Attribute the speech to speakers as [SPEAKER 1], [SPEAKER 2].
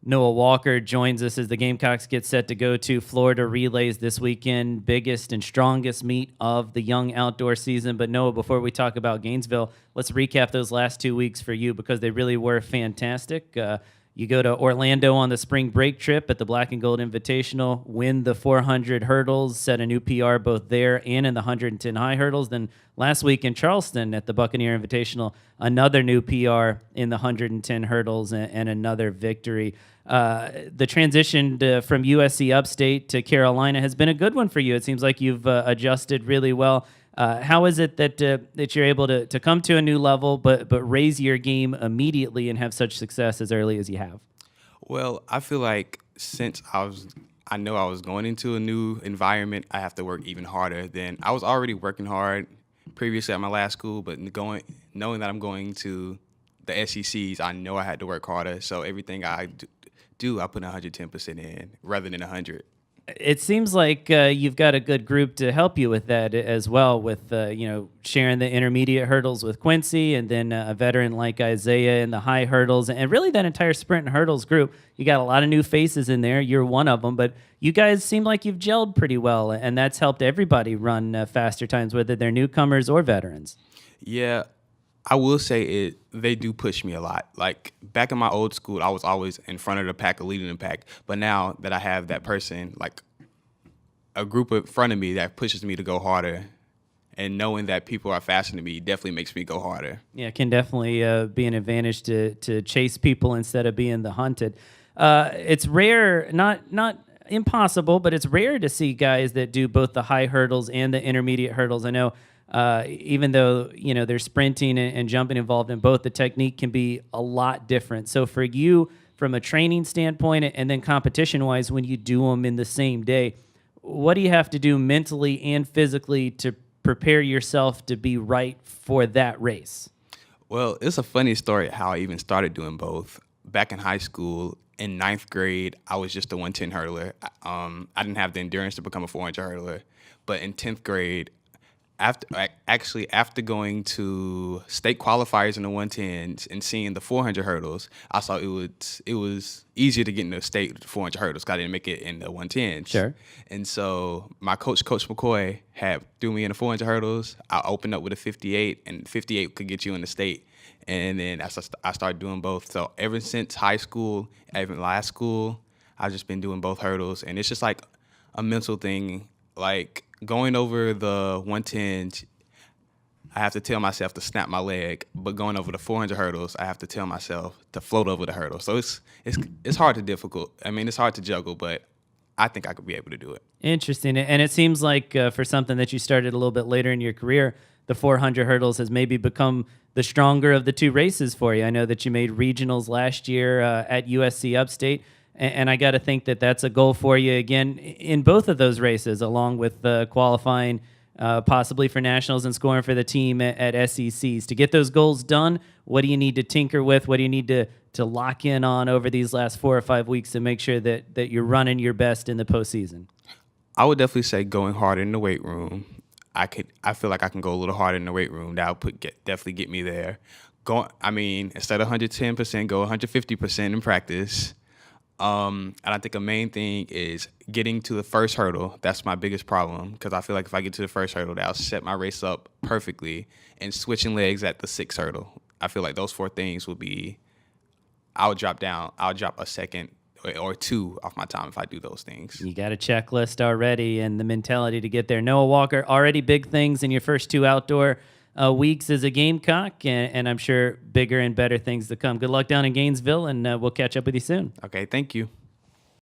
[SPEAKER 1] Noah Walker joins us as the Gamecocks get set to go to Florida Relays this weekend, biggest and strongest meet of the young outdoor season. But Noah, before we talk about Gainesville, let's recap those last 2 weeks for you because they really were fantastic. You go to Orlando on the spring break trip at the Black and Gold Invitational, win the 400 hurdles, set a new PR both there and in the 110 high hurdles. Then last week in Charleston at the Buccaneer Invitational, another new PR in the 110 hurdles and another victory. The transition from USC Upstate to Carolina has been a good one for you. It seems like you've adjusted really well. How is it that you're able to come to a new level, but raise your game immediately and have such success as early as you have?
[SPEAKER 2] Well, I feel like since I know I was going into a new environment, I have to work even harder than I was already working hard previously at my last school, but knowing that I'm going to the SECs, I know I had to work harder. So everything I do, I put 110% in rather than 100.
[SPEAKER 1] It seems like you've got a good group to help you with that as well, with sharing the intermediate hurdles with Quincy, and then a veteran like Isaiah in the high hurdles, and really that entire sprint and hurdles group. You got a lot of new faces in there. You're one of them, but you guys seem like you've gelled pretty well, and that's helped everybody run faster times, whether they're newcomers or veterans.
[SPEAKER 2] Yeah, I will say they do push me a lot. Like back in my old school, I was always in front of the pack or leading the pack. But now that I have that person, like a group in front of me that pushes me to go harder, and knowing that people are faster than me definitely makes me go harder.
[SPEAKER 1] Yeah, it can definitely be an advantage to chase people instead of being the hunted. It's rare, not impossible, but it's rare to see guys that do both the high hurdles and the intermediate hurdles. I know even though there's sprinting and jumping involved in both, the technique can be a lot different. So for you, from a training standpoint and then competition-wise, when you do them in the same day, what do you have to do mentally and physically to prepare yourself to be right for that race?
[SPEAKER 2] Well, it's a funny story how I even started doing both. Back in high school, in ninth grade, I was just a 110 hurdler. I didn't have the endurance to become a 400 hurdler. But in 10th grade, after going to state qualifiers in the 110s and seeing the 400 hurdles, I saw it was easier to get in the state 400 hurdles because I didn't make it in the 110s.
[SPEAKER 1] Sure.
[SPEAKER 2] And so my Coach McCoy, threw me in the 400 hurdles. I opened up with a 58, and 58 could get you in the state. And then I started doing both. So ever since high school, even last school, I've just been doing both hurdles. And it's just like a mental thing, like going over the 110s, I have to tell myself to snap my leg, but going over the 400 hurdles, I have to tell myself to float over the hurdle. So it's hard to difficult. I mean, it's hard to juggle, but I think I could be able to do it.
[SPEAKER 1] Interesting. And it seems like for something that you started a little bit later in your career, the 400 hurdles has maybe become the stronger of the two races for you. I know that you made regionals last year at USC Upstate. And I got to think that that's a goal for you again in both of those races, along with qualifying possibly for nationals and scoring for the team at SECs. To get those goals done, what do you need to tinker with? What do you need to lock in on over these last 4 or 5 weeks to make sure that you're running your best in the postseason?
[SPEAKER 2] I would definitely say going harder in the weight room. I feel like I can go a little harder in the weight room. That'll definitely get me there. Instead of 110%, go 150% in practice. And I think a main thing is getting to the first hurdle. That's my biggest problem because I feel like if I get to the first hurdle, that'll set my race up perfectly. And switching legs at the sixth hurdle, I feel like those 4 things will be. I'll drop a second or 2 off my time if I do those things.
[SPEAKER 1] You got a checklist already and the mentality to get there. Noah Walker, already big things in your first 2 outdoor weeks as a Gamecock, and I'm sure bigger and better things to come. Good luck down in Gainesville, and we'll catch up with you soon.
[SPEAKER 2] Okay, thank you.